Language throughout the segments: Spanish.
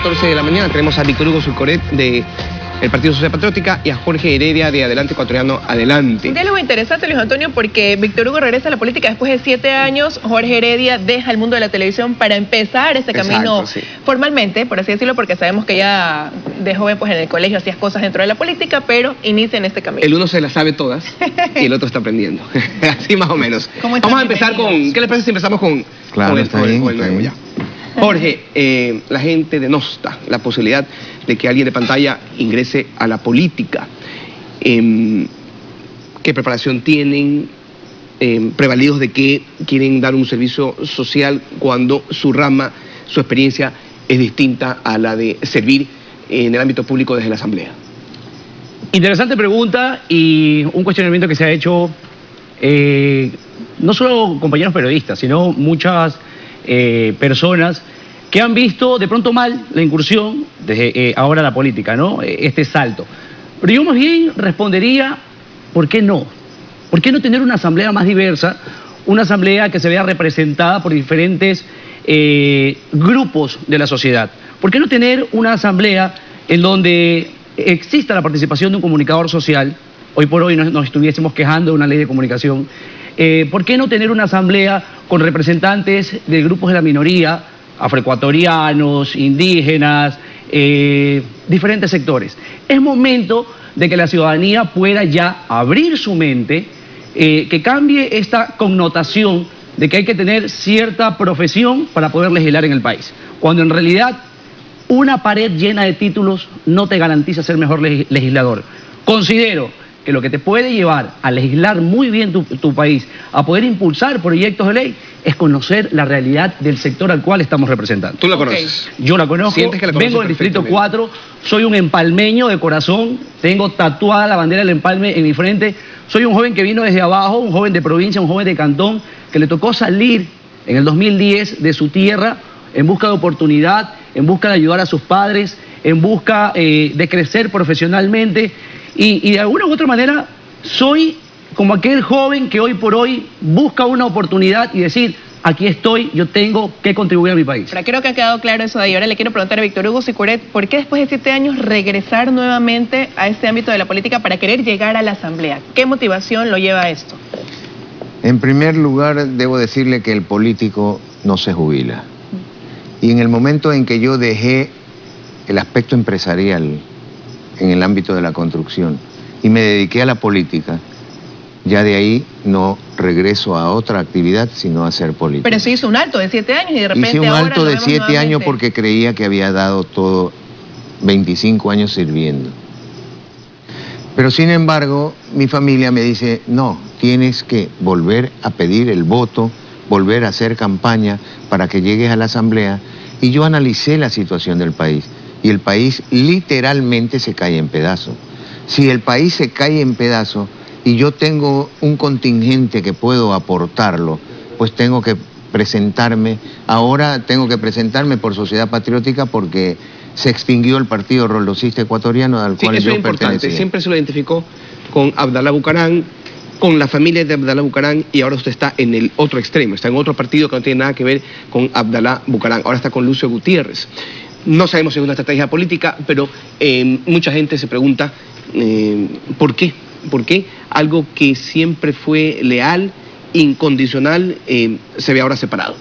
14 de la mañana tenemos a Víctor Hugo Sucoret de el Partido Social Patriótica y a Jorge Heredia de Adelante Ecuatoriano Adelante. Un diálogo interesante, Luis Antonio, porque Víctor Hugo regresa a la política después de 7 años, Jorge Heredia deja el mundo de la televisión para empezar este camino formalmente, por así decirlo, porque sabemos que ya de joven pues en el colegio hacías cosas dentro de la política, pero inicia en este camino. El uno se las sabe todas y el otro está aprendiendo, así más o menos. Vamos a empezar con, ¿qué le parece si empezamos con, claro, con el nuevo ya? Jorge, la gente denosta la posibilidad de que alguien de pantalla ingrese a la política. ¿Qué preparación tienen? Prevalidos de que quieren dar un servicio social cuando su rama, su experiencia es distinta a la de servir en el ámbito público desde la Asamblea. Interesante pregunta y un cuestionamiento que se ha hecho no solo compañeros periodistas, sino muchas personas que han visto de pronto mal la incursión desde ahora a la política, ¿no? Este salto. Pero yo más bien respondería, ¿por qué no? ¿Por qué no tener una asamblea más diversa? Una asamblea que se vea representada por diferentes grupos de la sociedad. ¿Por qué no tener una asamblea en donde exista la participación de un comunicador social? Hoy por hoy nos estuviésemos quejando de una ley de comunicación. ¿Por qué no tener una asamblea con representantes de grupos de la minoría, afroecuatorianos, indígenas, diferentes sectores? Es momento de que la ciudadanía pueda ya abrir su mente, que cambie esta connotación de que hay que tener cierta profesión para poder legislar en el país, cuando en realidad una pared llena de títulos no te garantiza ser mejor legislador. Considero que lo que te puede llevar a legislar muy bien tu país, a poder impulsar proyectos de ley, es conocer la realidad del sector al cual estamos representando. ¿Tú la conoces? Yo la conozco, vengo del Distrito 4, soy un empalmeño de corazón, tengo tatuada la bandera del empalme en mi frente, soy un joven que vino desde abajo, un joven de provincia, un joven de cantón, que le tocó salir en el 2010 de su tierra en busca de oportunidad, en busca de ayudar a sus padres, en busca de crecer profesionalmente. Y de alguna u otra manera soy como aquel joven que hoy por hoy busca una oportunidad y decir, aquí estoy, yo tengo que contribuir a mi país. Pero creo que ha quedado claro eso de ahí. Ahora le quiero preguntar a Víctor Hugo Sucoret, ¿por qué después de 7 años regresar nuevamente a este ámbito de la política para querer llegar a la Asamblea? ¿Qué motivación lo lleva a esto? En primer lugar, debo decirle que el político no se jubila. Y en el momento en que yo dejé el aspecto empresarial en el ámbito de la construcción y me dediqué a la política, ya de ahí no regreso a otra actividad sino a hacer política. Pero se hizo un alto de 7 años y de repente hice un ahora alto de 7 años porque creía que había dado todo 25 años sirviendo. Pero sin embargo, mi familia me dice, no, tienes que volver a pedir el voto, volver a hacer campaña para que llegues a la Asamblea. Y yo analicé la situación del país. Y el país literalmente se cae en pedazos. Si el país se cae en pedazos y yo tengo un contingente que puedo aportarlo, pues tengo que presentarme. Ahora tengo que presentarme por Sociedad Patriótica porque se extinguió el Partido Roldosista Ecuatoriano al cual yo pertenecía. Siempre se lo identificó con Abdalá Bucaram, con la familia de Abdalá Bucaram, y ahora usted está en el otro extremo, está en otro partido que no tiene nada que ver con Abdalá Bucaram, ahora está con Lucio Gutiérrez. No sabemos si es una estrategia política, pero mucha gente se pregunta ¿por qué? ¿Por qué algo que siempre fue leal, incondicional, se ve ahora separado?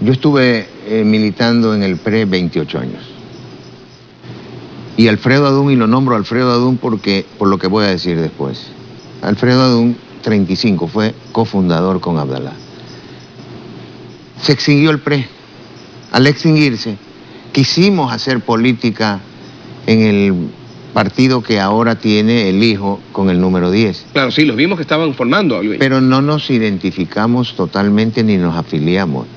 Yo estuve militando en el PRE 28 años. Y Alfredo Adún, y lo nombro Alfredo Adún porque, por lo que voy a decir después. Alfredo Adún, 35, fue cofundador con Abdalá. Se extinguió el PRE. Al extinguirse, quisimos hacer política en el partido que ahora tiene el hijo con el número 10. Claro, sí, los vimos que estaban formando algo. Pero no nos identificamos totalmente ni nos afiliamos,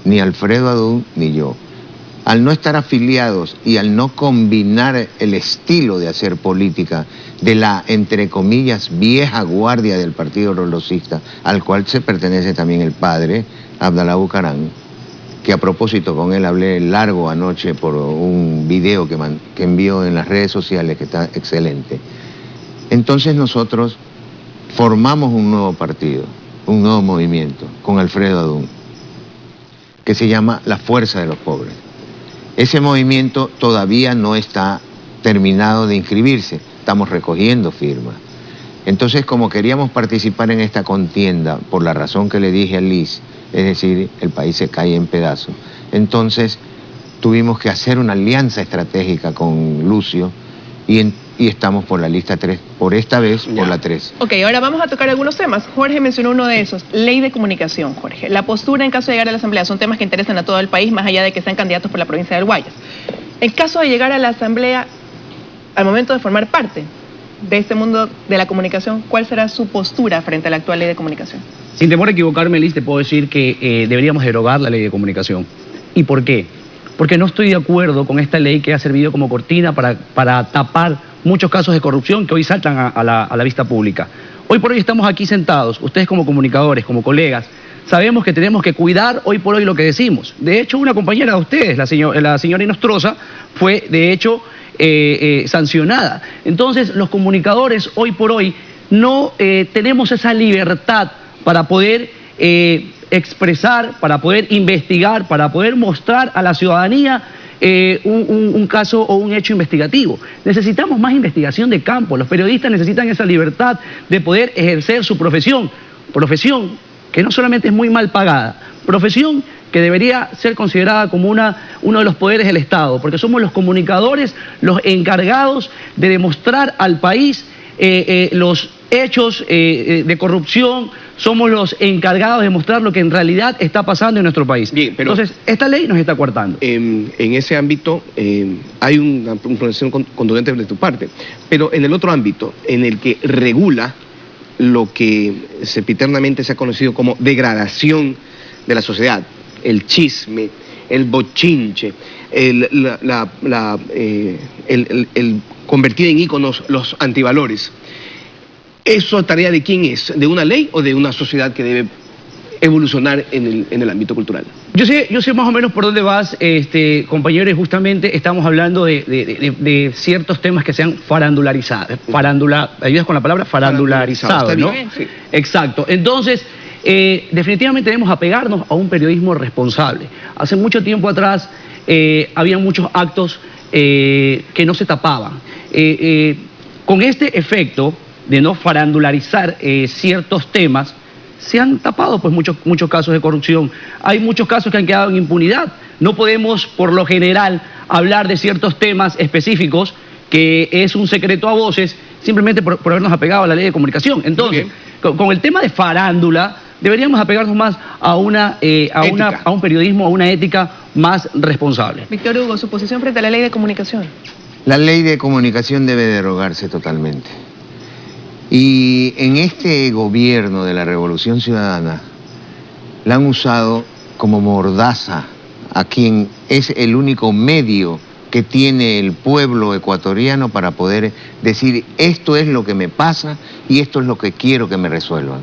ni Alfredo Adún ni yo. Al no estar afiliados y al no combinar el estilo de hacer política de la, entre comillas, vieja guardia del Partido Roldosista, al cual se pertenece también el padre, Abdalá Bucaram, que a propósito con él hablé largo anoche por un video que envió en las redes sociales que está excelente. Entonces nosotros formamos un nuevo partido, un nuevo movimiento con Alfredo Adún, que se llama La Fuerza de los Pobres. Ese movimiento todavía no está terminado de inscribirse, estamos recogiendo firmas. Entonces, como queríamos participar en esta contienda, por la razón que le dije a Liz, es decir, el país se cae en pedazos, entonces tuvimos que hacer una alianza estratégica con Lucio y estamos por la lista 3, por esta vez por la 3. Ok, ahora vamos a tocar algunos temas. Jorge mencionó uno de esos, ley de comunicación, Jorge. La postura en caso de llegar a la Asamblea son temas que interesan a todo el país, más allá de que sean candidatos por la provincia del Guayas. En caso de llegar a la Asamblea, al momento de formar parte de este mundo de la comunicación, ¿cuál será su postura frente a la actual ley de comunicación? Sin temor a equivocarme, Liz, te puedo decir que deberíamos derogar la ley de comunicación. ¿Y por qué? Porque no estoy de acuerdo con esta ley que ha servido como cortina para tapar muchos casos de corrupción que hoy saltan a la vista pública. Hoy por hoy estamos aquí sentados, ustedes como comunicadores, como colegas, sabemos que tenemos que cuidar hoy por hoy lo que decimos. De hecho, una compañera de ustedes, la señora Inostroza, fue de hecho sancionada. Entonces, los comunicadores hoy por hoy no tenemos esa libertad para poder expresar, para poder investigar, para poder mostrar a la ciudadanía un caso o un hecho investigativo. Necesitamos más investigación de campo. Los periodistas necesitan esa libertad de poder ejercer su profesión que no solamente es muy mal pagada, profesión que debería ser considerada como uno de los poderes del Estado, porque somos los comunicadores los encargados de demostrar al país los hechos de corrupción, somos los encargados de mostrar lo que en realidad está pasando en nuestro país. Bien, pero entonces, esta ley nos está coartando. En ese ámbito hay una posición contundente de tu parte, pero en el otro ámbito, en el que regula lo que sempiternamente se ha conocido como degradación de la sociedad, el chisme, el bochinche, el convertir en íconos los antivalores. ¿Eso tarea de quién es? ¿De una ley o de una sociedad que debe evolucionar en el ámbito cultural? Yo sé más o menos por dónde vas, compañeros, y justamente estamos hablando de ciertos temas que sean farandularizados. ¿Ayudas con la palabra? Farandularizados, ¿no? Sí. Exacto. Entonces, definitivamente debemos apegarnos a un periodismo responsable. Hace mucho tiempo atrás había muchos actos que no se tapaban. Con este efecto de no farandularizar ciertos temas, se han tapado pues muchos casos de corrupción. Hay muchos casos que han quedado en impunidad. No podemos, por lo general, hablar de ciertos temas específicos que es un secreto a voces, simplemente por habernos apegado a la ley de comunicación. Entonces, con el tema de farándula, deberíamos apegarnos más a un periodismo, a una ética más responsable. Víctor Hugo, su posición frente a la ley de comunicación. La ley de comunicación debe derogarse totalmente. Y en este gobierno de la Revolución Ciudadana la han usado como mordaza a quien es el único medio que tiene el pueblo ecuatoriano para poder decir esto es lo que me pasa y esto es lo que quiero que me resuelvan.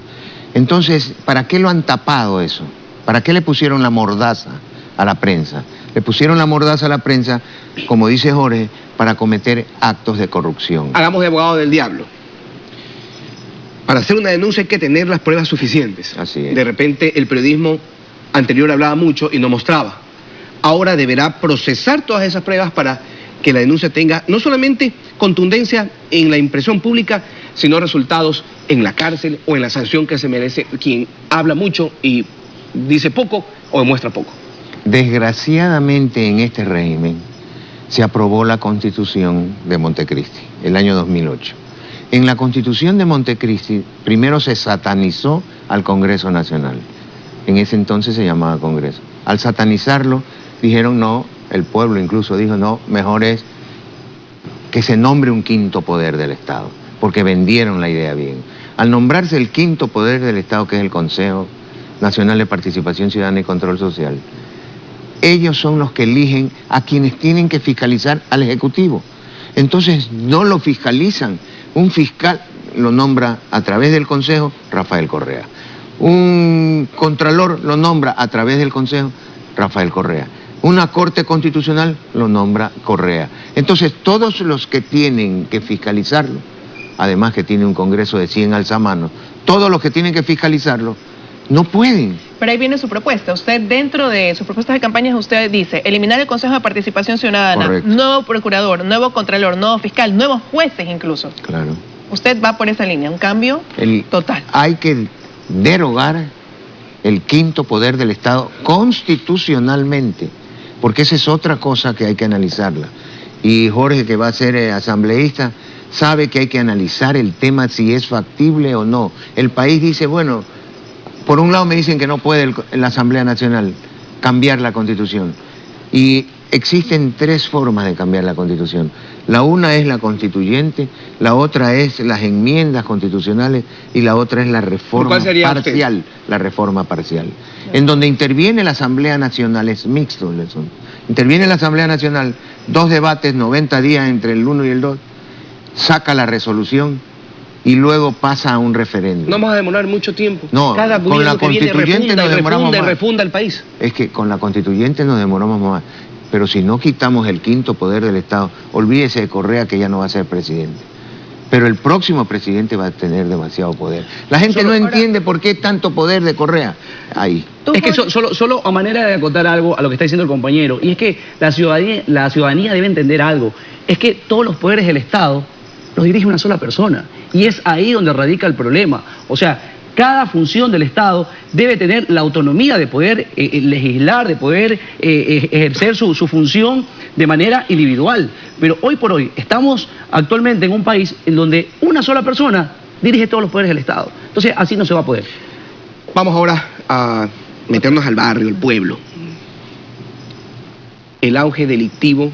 Entonces, ¿para qué lo han tapado eso? ¿Para qué le pusieron la mordaza a la prensa? Le pusieron la mordaza a la prensa, como dice Jorge, para cometer actos de corrupción. Hagamos de abogado del diablo. Para hacer una denuncia hay que tener las pruebas suficientes. Así es. De repente el periodismo anterior hablaba mucho y no mostraba. Ahora deberá procesar todas esas pruebas para que la denuncia tenga no solamente contundencia en la impresión pública, sino resultados en la cárcel o en la sanción que se merece quien habla mucho y dice poco o demuestra poco. Desgraciadamente en este régimen se aprobó la Constitución de Montecristi, el año 2008. En la Constitución de Montecristi primero se satanizó al Congreso Nacional. En ese entonces se llamaba Congreso. Al satanizarlo dijeron no, el pueblo incluso dijo no, mejor es que se nombre un quinto poder del Estado, porque vendieron la idea bien. Al nombrarse el quinto poder del Estado, que es el Consejo Nacional de Participación Ciudadana y Control Social, ellos son los que eligen a quienes tienen que fiscalizar al Ejecutivo. Entonces no lo fiscalizan. Un fiscal lo nombra a través del Consejo Rafael Correa. Un contralor lo nombra a través del Consejo Rafael Correa. Una Corte Constitucional lo nombra Correa. Entonces todos los que tienen que fiscalizarlo, además que tiene un Congreso de 100 alzamanos, todos los que tienen que fiscalizarlo no pueden. Pero ahí viene su propuesta. Usted, dentro de sus propuestas de campaña, usted dice eliminar el Consejo de Participación Ciudadana, correcto, nuevo procurador, nuevo contralor, nuevo fiscal, nuevos jueces incluso. Claro. Usted va por esa línea, un cambio total. Hay que derogar el quinto poder del Estado constitucionalmente, porque esa es otra cosa que hay que analizarla. Y Jorge, que va a ser asambleísta, sabe que hay que analizar el tema si es factible o no. El país dice, bueno, por un lado me dicen que no puede la Asamblea Nacional cambiar la Constitución. Y existen tres formas de cambiar la Constitución. La una es la constituyente, la otra es las enmiendas constitucionales y la otra es la reforma parcial. La reforma parcial. En donde interviene la Asamblea Nacional, es mixto. Interviene la Asamblea Nacional, 2 debates, 90 días entre el 1 y el 2, saca la resolución y luego pasa a un referéndum. No vamos a demorar mucho tiempo. No, cada con la constituyente nos demoramos más. Refunda el país. Es que con la constituyente nos demoramos más. Pero si no quitamos el quinto poder del Estado, olvídese de Correa, que ya no va a ser presidente. Pero el próximo presidente va a tener demasiado poder. La gente no entiende por qué tanto poder de Correa. Ahí. Es que solo a manera de acotar algo a lo que está diciendo el compañero, y es que la ciudadanía debe entender algo, es que todos los poderes del Estado los dirige una sola persona, y es ahí donde radica el problema. O sea, cada función del Estado debe tener la autonomía de poder legislar, de poder ejercer su función de manera individual. Pero hoy por hoy estamos actualmente en un país en donde una sola persona dirige todos los poderes del Estado. Entonces así no se va a poder. Vamos ahora a meternos al barrio, al pueblo. El auge delictivo.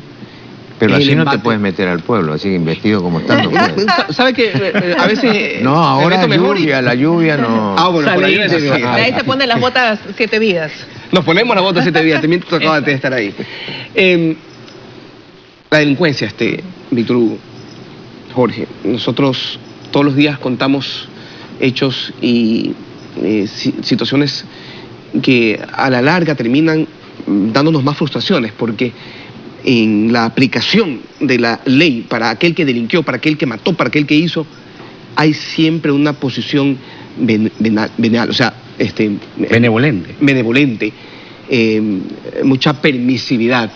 Pero así no te puedes meter al pueblo, así investido como está. No ¿Sabe que a veces... No, ahora la lluvia no... Ah, bueno, por ahí, ahí se ponen las botas 7 vidas. Nos ponemos las botas 7 vidas, también tocaba de estar ahí. La delincuencia, Víctor Hugo, Jorge, nosotros todos los días contamos hechos y situaciones que a la larga terminan dándonos más frustraciones, porque en la aplicación de la ley para aquel que delinquió, para aquel que mató, para aquel que hizo, hay siempre una posición venal, o sea, benevolente, mucha permisividad.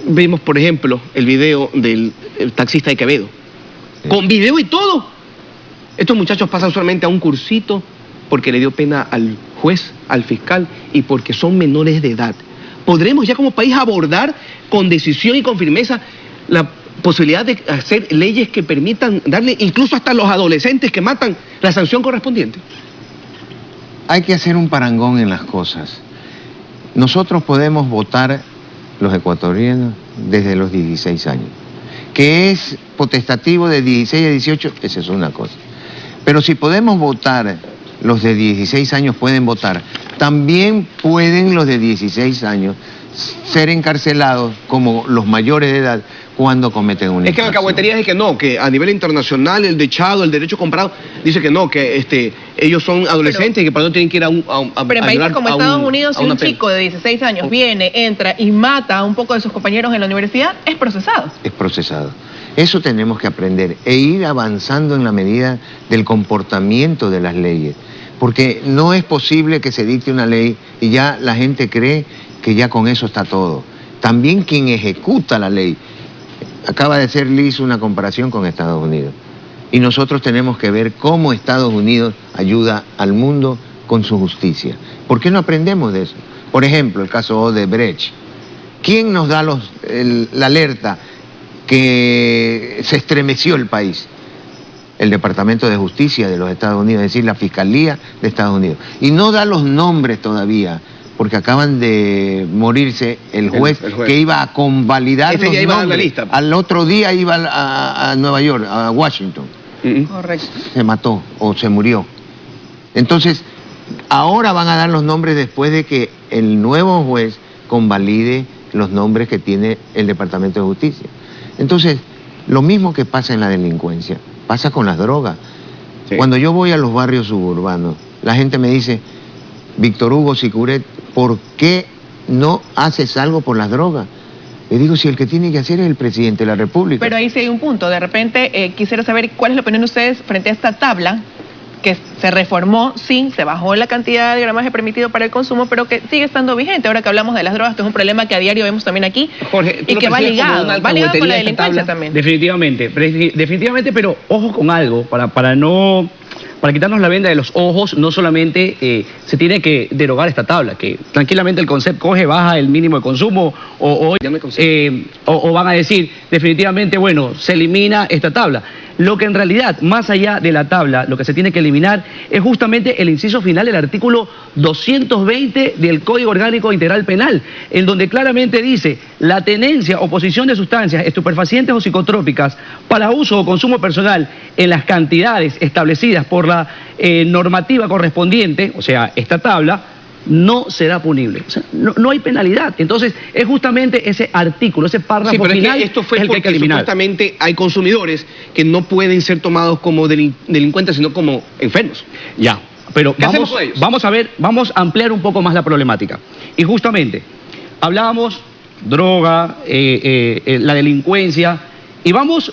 Vemos, por ejemplo, el video del taxista de Quevedo, con video y todo. Estos muchachos pasan solamente a un cursito porque le dio pena al juez, al fiscal, y porque son menores de edad. ¿Podremos ya como país abordar con decisión y con firmeza la posibilidad de hacer leyes que permitan darle incluso hasta a los adolescentes que matan la sanción correspondiente? Hay que hacer un parangón en las cosas. Nosotros podemos votar, los ecuatorianos, desde los 16 años. Que es potestativo de 16 a 18, esa es una cosa. Pero si podemos votar, los de 16 años pueden votar, también pueden los de 16 años ser encarcelados como los mayores de edad cuando cometen una infracción. Es que la alcahuetería es que no, que a nivel internacional el dechado, el derecho comparado, dice que no, que ellos son adolescentes y que para no tienen que ir a pero en países como Estados Unidos, si un chico de 16 años viene, entra y mata a un poco de sus compañeros en la universidad, es procesado. Es procesado. Eso tenemos que aprender e ir avanzando en la medida del comportamiento de las leyes. Porque no es posible que se dicte una ley y ya la gente cree que ya con eso está todo. También quien ejecuta la ley. Acaba de hacer Liz una comparación con Estados Unidos. Y nosotros tenemos que ver cómo Estados Unidos ayuda al mundo con su justicia. ¿Por qué no aprendemos de eso? Por ejemplo, el caso Odebrecht. ¿Quién nos da la alerta que se estremeció el país? El Departamento de Justicia de los Estados Unidos, es decir, la Fiscalía de Estados Unidos. Y no da los nombres todavía, porque acaban de morirse el juez que iba a convalidar los nombres. Al otro día iba a Nueva York, a Washington. Correcto. Se mató o se murió. Entonces, ahora van a dar los nombres después de que el nuevo juez convalide los nombres que tiene el Departamento de Justicia. Entonces, lo mismo que pasa en la delincuencia, pasa con las drogas. Sí. Cuando yo voy a los barrios suburbanos, la gente me dice, Víctor Hugo Sicuret, ¿por qué no haces algo por las drogas? Le digo, si el que tiene que hacer es el presidente de la República. Pero ahí sí hay un punto. De repente, quisiera saber cuál es la opinión de ustedes frente a esta tabla que se reformó, sí, se bajó la cantidad de gramaje permitido para el consumo, pero que sigue estando vigente. Ahora que hablamos de las drogas, que es un problema que a diario vemos también aquí, Jorge, y que va ligado con la delincuencia también. Definitivamente, pero ojo con algo, para quitarnos la venda de los ojos, no solamente se tiene que derogar esta tabla, que tranquilamente el concepto coge, baja el mínimo de consumo, o van a decir, definitivamente, bueno, se elimina esta tabla. Lo que en realidad, más allá de la tabla, lo que se tiene que eliminar es justamente el inciso final del artículo 220 del Código Orgánico Integral Penal, en donde claramente dice, la tenencia o posesión de sustancias estupefacientes o psicotrópicas para uso o consumo personal en las cantidades establecidas por la normativa correspondiente, o sea, esta tabla, no será punible. O sea, no hay penalidad. Entonces, es justamente ese artículo, ese párrafo final, esto fue el que hay que eliminar. Supuestamente hay consumidores que no pueden ser tomados como delincuentes, sino como enfermos. Ya, pero vamos a ampliar un poco más la problemática. Y justamente, hablábamos droga, la delincuencia, y vamos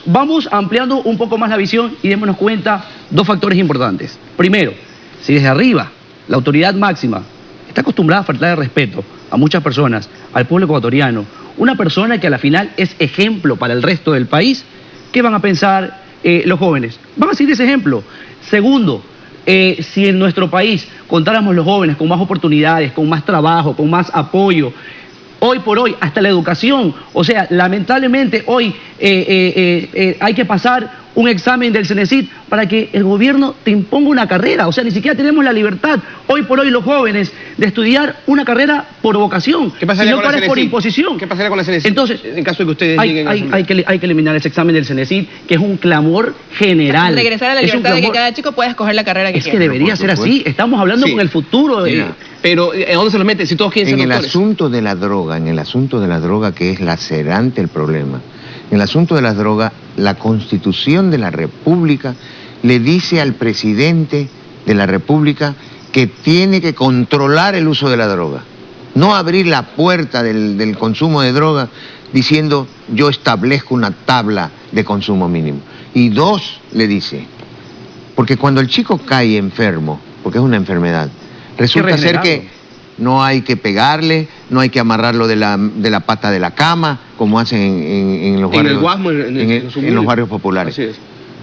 ampliando un poco más la visión y démonos cuenta dos factores importantes. Primero, si desde arriba, la autoridad máxima está acostumbrada a faltar de respeto a muchas personas, al pueblo ecuatoriano, una persona que a la final es ejemplo para el resto del país, ¿qué van a pensar los jóvenes? Van a seguir ese ejemplo. Segundo, si en nuestro país contáramos los jóvenes con más oportunidades, con más trabajo, con más apoyo, hoy por hoy, hasta la educación, o sea, lamentablemente hoy hay que pasar un examen del Cenecit para que el gobierno te imponga una carrera, o sea, ni siquiera tenemos la libertad, hoy por hoy los jóvenes, de estudiar una carrera por vocación, ¿qué pasaría sino por imposición? ¿Qué pasaría con la Cenecit? Entonces, en caso de que ustedes lleguen a hay que eliminar ese examen del Cenecit, que es un clamor general. Regresar a la libertad de que cada chico pueda escoger la carrera que quiera. Es que debería ser así, estamos hablando con el futuro. Pero ¿a dónde se lo meten si todos quieren ser doctores? En el asunto de la droga, que es lacerante el problema, en el asunto de las drogas, la Constitución de la República le dice al presidente de la República que tiene que controlar el uso de la droga, no abrir la puerta del consumo de droga diciendo yo establezco una tabla de consumo mínimo. Y dos, le dice, porque cuando el chico cae enfermo, porque es una enfermedad, resulta ser que no hay que pegarle, no hay que amarrarlo de la pata de la cama, como hacen en los barrios, en los barrios populares,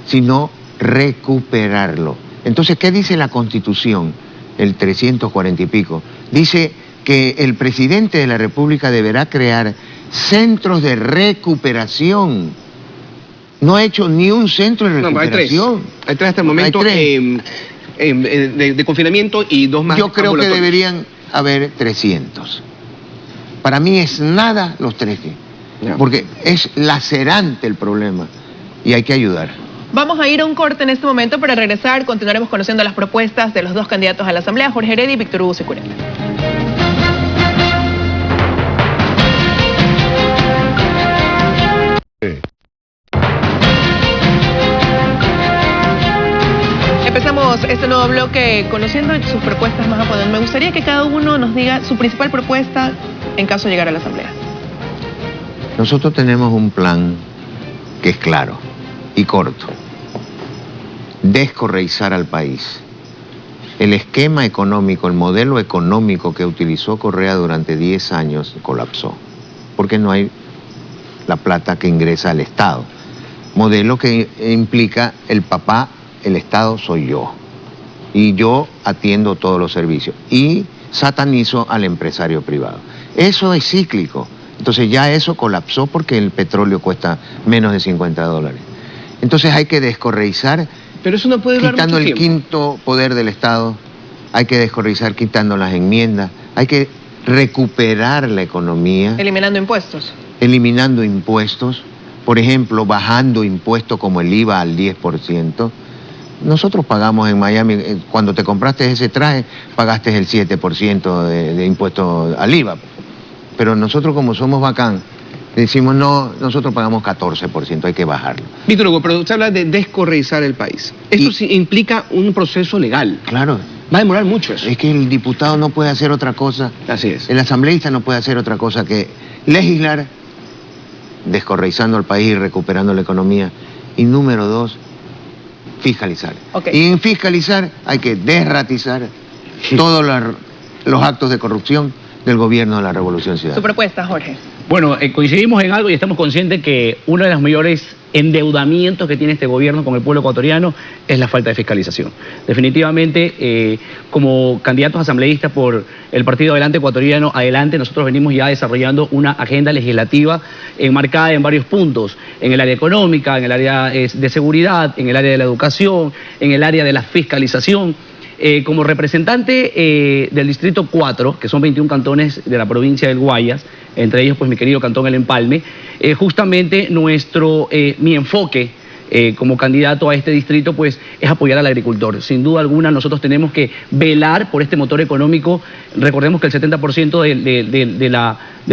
sino recuperarlo. Entonces, ¿qué dice la Constitución? El 340 y pico. Dice que el presidente de la República deberá crear centros de recuperación. No ha hecho ni un centro de recuperación. Hay tres hasta el momento de confinamiento y dos más. Yo creo que deberían haber 300. Para mí es nada los 13, porque es lacerante el problema y hay que ayudar. Vamos a ir a un corte en este momento. Para regresar continuaremos conociendo las propuestas de los dos candidatos a la Asamblea, Jorge Heredia y Víctor Hugo Securella. Empezamos este nuevo bloque conociendo sus propuestas más a fondo. Me gustaría que cada uno nos diga su principal propuesta en caso de llegar a la Asamblea. Nosotros tenemos un plan que es claro y corto. Descorreizar al país. El esquema económico, el modelo económico que utilizó Correa durante 10 años colapsó, porque no hay la plata que ingresa al Estado. Modelo que implica el papá, el Estado soy yo, y yo atiendo todos los servicios, y satanizo al empresario privado. Eso es cíclico, entonces ya eso colapsó porque el petróleo cuesta menos de $50. Entonces hay que descorreizar, pero eso no puede durar quitando mucho el quinto poder del Estado, hay que descorreizar quitando las enmiendas, hay que recuperar la economía. Eliminando impuestos. Eliminando impuestos, por ejemplo, bajando impuestos como el IVA al 10%. Nosotros pagamos en Miami, cuando te compraste ese traje, pagaste el 7% de impuesto al IVA. Pero nosotros, como somos bacán, decimos no, nosotros pagamos 14%, hay que bajarlo. Víctor Hugo, pero usted habla de descorreizar el país. Esto sí implica un proceso legal. Claro. Va a demorar mucho eso. Es que el diputado no puede hacer otra cosa. Así es. El asambleísta no puede hacer otra cosa que legislar, descorreizando el país y recuperando la economía. Y número dos, fiscalizar. Ok. Y en fiscalizar hay que desratizar todos los actos de corrupción del gobierno de la Revolución Su Ciudadana. propuesta, Jorge. Bueno, coincidimos en algo y estamos conscientes que uno de los mayores endeudamientos que tiene este gobierno con el pueblo ecuatoriano es la falta de fiscalización. Definitivamente, como candidatos asambleístas por el Partido Adelante Ecuatoriano, Adelante, nosotros venimos ya desarrollando una agenda legislativa enmarcada en varios puntos, en el área económica, en el área de seguridad, en el área de la educación, en el área de la fiscalización. Como representante del Distrito 4, que son 21 cantones de la provincia del Guayas, entre ellos pues mi querido cantón El Empalme, justamente mi enfoque como candidato a este distrito pues es apoyar al agricultor. Sin duda alguna nosotros tenemos que velar por este motor económico. Recordemos que el 70% de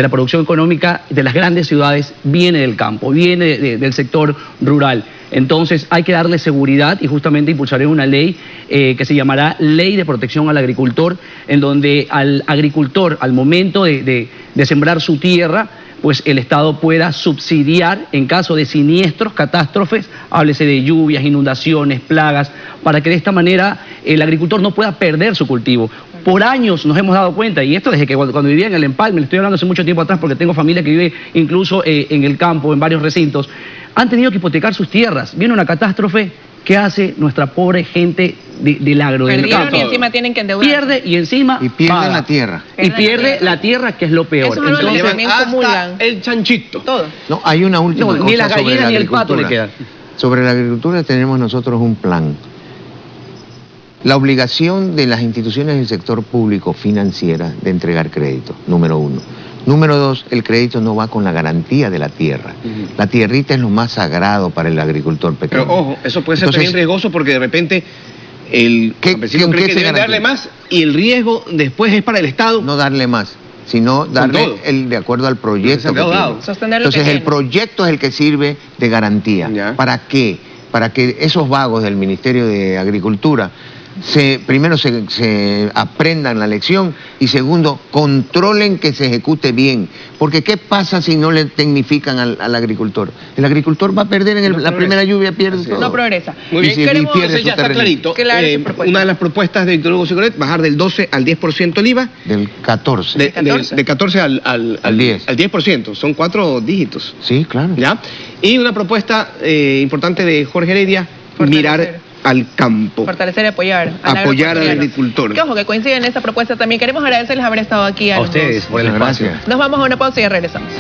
la producción económica de las grandes ciudades viene del campo, viene del sector rural. Entonces hay que darle seguridad y justamente impulsaré una ley que se llamará Ley de Protección al Agricultor, en donde al agricultor, al momento de sembrar su tierra, pues el Estado pueda subsidiar en caso de siniestros, catástrofes, háblese de lluvias, inundaciones, plagas, para que de esta manera el agricultor no pueda perder su cultivo. Por años nos hemos dado cuenta, y esto desde que cuando vivía en El Empalme, le estoy hablando hace mucho tiempo atrás porque tengo familia que vive incluso en el campo, en varios recintos, han tenido que hipotecar sus tierras. Viene una catástrofe, ¿qué hace nuestra pobre gente del agro, del Perdieron campo? y encima tienen que endeudarse. Pierde y encima Y pierden paga. la tierra. Y pierde la tierra, que es lo peor. Eso no lo Entonces, llevan también comulgan. el chanchito. Todo. No, hay una última no, cosa ni la sobre gallina la ni el pato le agricultura. queda. Sobre la agricultura tenemos nosotros un plan. La obligación de las instituciones del sector público financiera de entregar crédito, número 1. Número 2, el crédito no va con la garantía de la tierra. La tierrita es lo más sagrado para el agricultor pequeño. Pero ojo, eso puede ser Entonces, también riesgoso porque de repente el campesino ¿con cree qué que se debe darle garantiza? más y el riesgo después es para el Estado. No darle más, sino darle todo. de acuerdo al proyecto que endeudado. tiene. Sostener lo que Entonces el tiene. proyecto es el que sirve de garantía. Ya. ¿Para qué? Para que esos vagos del Ministerio de Agricultura primero se aprendan la lección y segundo, controlen que se ejecute bien. Porque ¿qué pasa si no le tecnifican al agricultor? El agricultor va a perder en la primera lluvia, pierde todo. No progresa. Muy bien, Y pierde entonces su ya está terreno. clarito. Claro, su propuesta. Una de las propuestas de Víctor Hugo Signoret, bajar del 12 al 10% el IVA, Del 14. de 14 al 10. al 10%, son 4 dígitos. Sí, claro. ¿Ya? Y una propuesta importante de Jorge Heredia, Fortalecer. mirar al campo. Fortalecer y apoyar al Apoyar al agroecuatoriano. agricultor. Que ojo, que coincide en esta propuesta también. Queremos agradecerles haber estado aquí a ustedes por el Muchas espacio. gracias. Nos vamos a una pausa y ya regresamos.